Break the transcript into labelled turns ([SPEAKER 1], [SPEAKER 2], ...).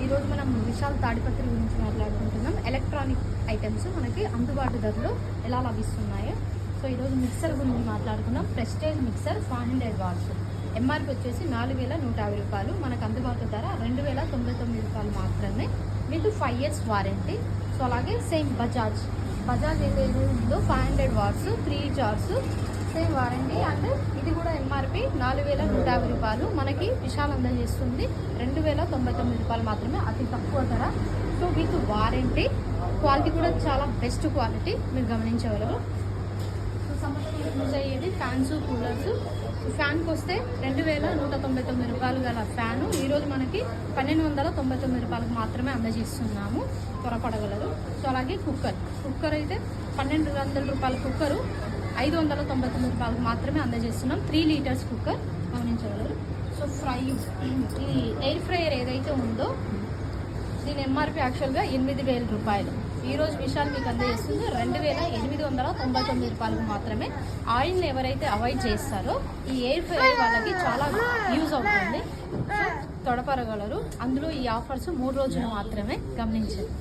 [SPEAKER 1] ఈరోజు మనం విశాల్ తాడిపత్రి గురించి మాట్లాడుకుంటున్నాం. ఎలక్ట్రానిక్ ఐటమ్స్ మనకి అందుబాటు ధరలో ఎలా లభిస్తున్నాయో. సో ఈరోజు మిక్సర్ గురించి మాట్లాడుకున్నాం. ప్రెస్టేజ్ మిక్సర్ 500 వాట్స్ ఎంఆర్పి వచ్చేసి 4150 రూపాయలు. మనకు అందుబాటు ధర 2099 రూపాయలు మాత్రమే, విత్ 5 years వారంటీ. సో అలాగే సేమ్ బజాజ్ ఏదైతే ఉందో 500 watts 3 jars same warranty. And ఇది కూడా ఎంఆర్పి 4150 రూపాయలు, మనకి విశాల్ అందజేస్తుంది 2099 రూపాయలు మాత్రమే, అతి తక్కువ ధర. సో విత్ వారంటీ, క్వాలిటీ కూడా చాలా బెస్ట్ క్వాలిటీ మీరు గమనించగలరు. సో సంవత్సరం యూజ్ అయ్యేది ఫ్యాన్స్, కూలర్స్. ఫ్యాన్కి వస్తే 2199 రూపాయలు గల ఫ్యాను ఈరోజు మనకి 1299 రూపాయలకు మాత్రమే అందజేస్తున్నాము, త్వరపడగలరు. సో అలాగే కుక్కర్ అయితే 1200 రూపాయల కుక్కరు 599 రూపాయలకు మాత్రమే అందజేస్తున్నాం. 3 లీటర్స్ కుక్కర్ గమనించగలరు. సో ఈ ఎయిర్ ఫ్రైయర్ ఏదైతే ఉందో దీని ఎంఆర్పి యాక్చువల్గా 8000 రూపాయలు, ఈరోజు విశాల్ మీకు అందజేస్తుంది 2899 రూపాయలకు మాత్రమే. ఆయిల్ని ఎవరైతే అవాయిడ్ చేస్తారో ఈ ఎయిర్ ఫ్రైయర్ వాళ్ళకి చాలా యూజ్ అవుతుంది, తొడపరగలరు. అందులో ఈ ఆఫర్స్ 3 రోజులు మాత్రమే, గమనించండి.